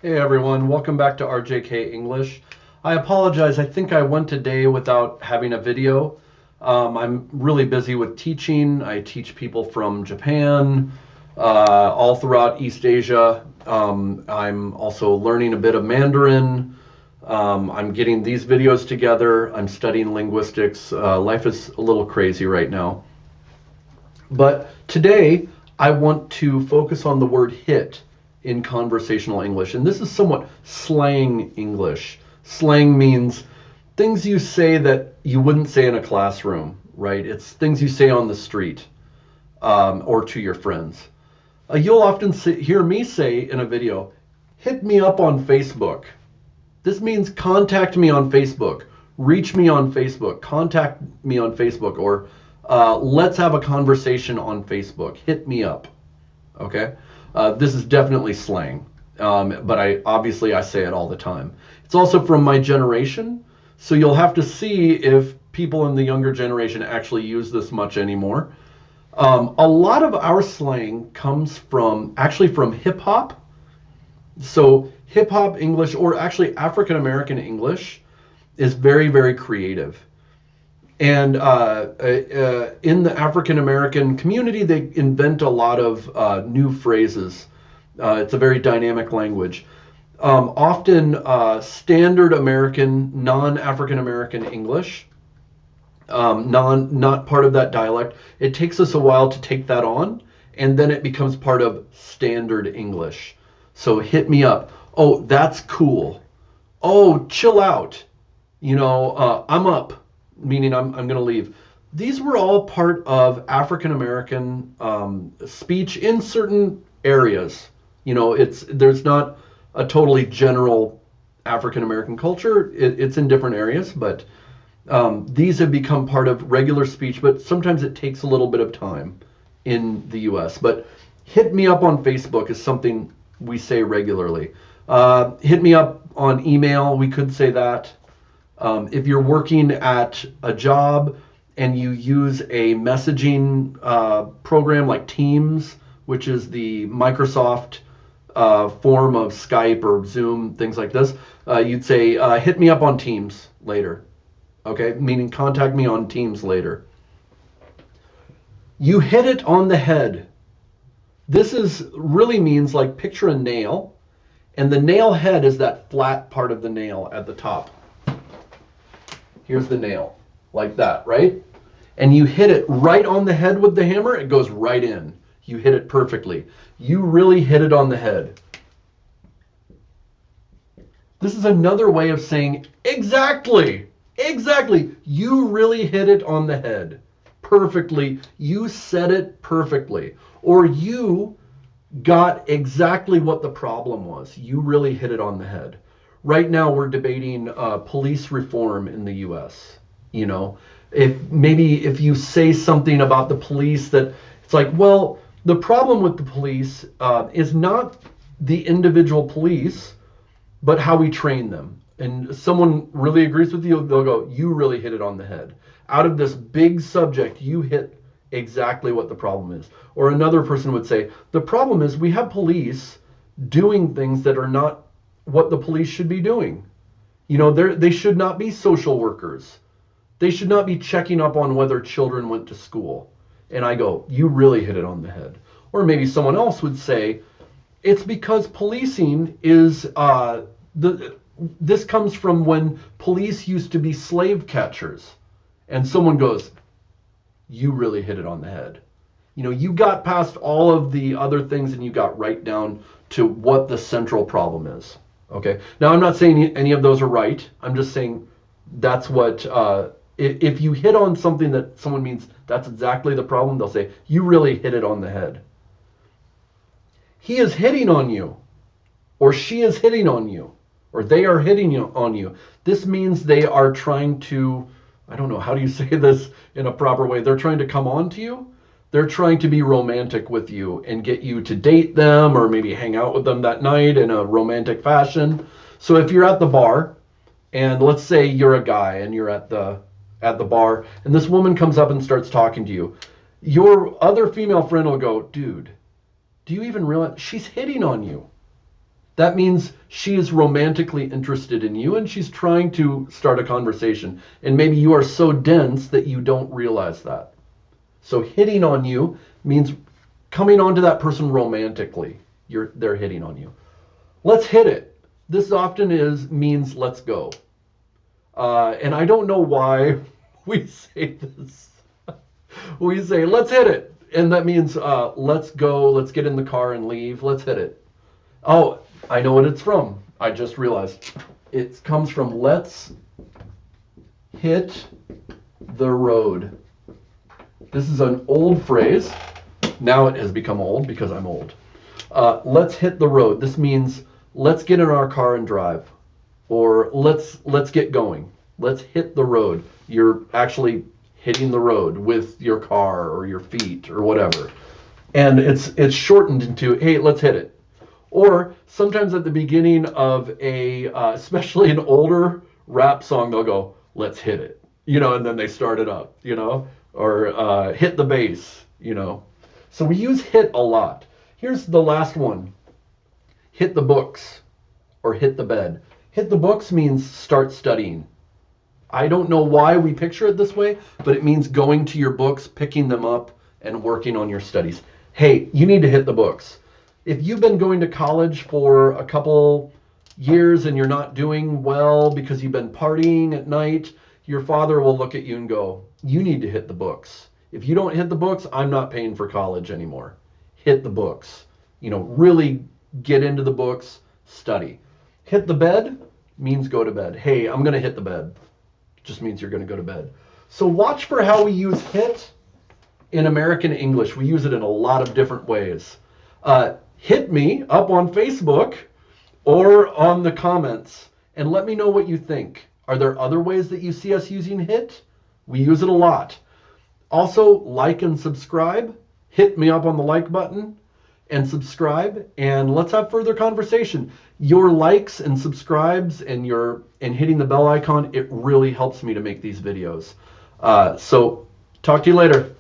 Hey everyone, welcome back to RJK English. I apologize, I think I went a day without having a video. I'm really busy with teaching. I teach people from Japan, all throughout East Asia. I'm also learning a bit of Mandarin. I'm getting these videos together. I'm studying linguistics. Life is a little crazy right now. But today, I want to focus on the word hit in conversational English. And this is somewhat slang English. Slang means things you say that you wouldn't say in a classroom, right? It's things you say on the street or to your friends. You'll often hear me say in a video, hit me up on Facebook. This means contact me on Facebook, reach me on Facebook, contact me on Facebook, or let's have a conversation on Facebook. Hit me up. Okay? This is definitely slang, but I say it all the time. It's also from my generation, so you'll have to see if people in the younger generation actually use this much anymore. A lot of our slang comes from hip hop. So hip hop English, or actually African American English, is very, very creative. And in the African American community, they invent a lot of new phrases. It's a very dynamic language. Often standard American, non-African American English, not part of that dialect. It takes us a while to take that on, and then it becomes part of standard English. So hit me up. Oh, that's cool. Oh, chill out. I'm up, meaning I'm going to leave. These were all part of African American speech in certain areas. There's not a totally general African American culture. It's in different areas, but these have become part of regular speech. But sometimes it takes a little bit of time in the U.S. But hit me up on Facebook is something we say regularly. Hit me up on email. We could say that. If you're working at a job and you use a messaging program like Teams, which is the Microsoft form of Skype or Zoom, things like this, you'd say, hit me up on Teams later. Okay, meaning contact me on Teams later. You hit it on the head. This really means like picture a nail, and the nail head is that flat part of the nail at the top. Here's the nail, like that, right? And you hit it right on the head with the hammer, it goes right in. You hit it perfectly. You really hit it on the head. This is another way of saying exactly. You really hit it on the head. Perfectly. You said it perfectly. Or you got exactly what the problem was. You really hit it on the head. Right now we're debating police reform in the U.S. If you say something about the police that it's like, well, the problem with the police is not the individual police, but how we train them. And someone really agrees with you, they'll go, you really hit it on the head. Out of this big subject, you hit exactly what the problem is. Or another person would say, the problem is we have police doing things that are not what the police should be doing. They should not be social workers. They should not be checking up on whether children went to school. And I go, you really hit it on the head. Or maybe someone else would say, it's because policing is this comes from when police used to be slave catchers. And someone goes, you really hit it on the head. You got past all of the other things and you got right down to what the central problem is. Okay. Now, I'm not saying any of those are right. I'm just saying that's what, if you hit on something that someone means that's exactly the problem, they'll say, you really hit it on the head. He is hitting on you, or she is hitting on you, or they are hitting on you. This means they are trying to, I don't know, how do you say this in a proper way? They're trying to come on to you. They're trying to be romantic with you and get you to date them or maybe hang out with them that night in a romantic fashion. So if you're at the bar, and let's say you're a guy and you're at the bar, and this woman comes up and starts talking to you, your other female friend will go, dude, do you even realize she's hitting on you? That means she is romantically interested in you and she's trying to start a conversation. And maybe you are so dense that you don't realize that. So hitting on you means coming onto that person romantically. They're hitting on you. Let's hit it. This often means let's go. And I don't know why we say this. We say, let's hit it. And that means let's go, let's get in the car and leave, let's hit it. Oh, I know what it's from. I just realized. It comes from let's hit the road. This is an old phrase. Now it has become old because I'm old. Let's hit the road. This means let's get in our car and drive. Or let's get going. Let's hit the road. You're actually hitting the road with your car or your feet or whatever. And it's shortened into, hey, let's hit it. Or sometimes at the beginning of especially an older rap song, they'll go, let's hit it. And then they start it up, or hit the bass, So we use hit a lot. Here's the last one. Hit the books or hit the bed. Hit the books means start studying. I don't know why we picture it this way, but it means going to your books, picking them up, and working on your studies. Hey, you need to hit the books. If you've been going to college for a couple years and you're not doing well because you've been partying at night, your father will look at you and go, you need to hit the books. If you don't hit the books, I'm not paying for college anymore. Hit the books. Really get into the books, study. Hit the bed means go to bed. Hey, I'm going to hit the bed. Just means you're going to go to bed. So watch for how we use hit in American English. We use it in a lot of different ways. Hit me up on Facebook or on the comments and let me know what you think. Are there other ways that you see us using hit? We use it a lot. Also, like and subscribe. Hit me up on the like button and subscribe, and let's have further conversation. Your likes and subscribes and hitting the bell icon, it really helps me to make these videos. So talk to you later.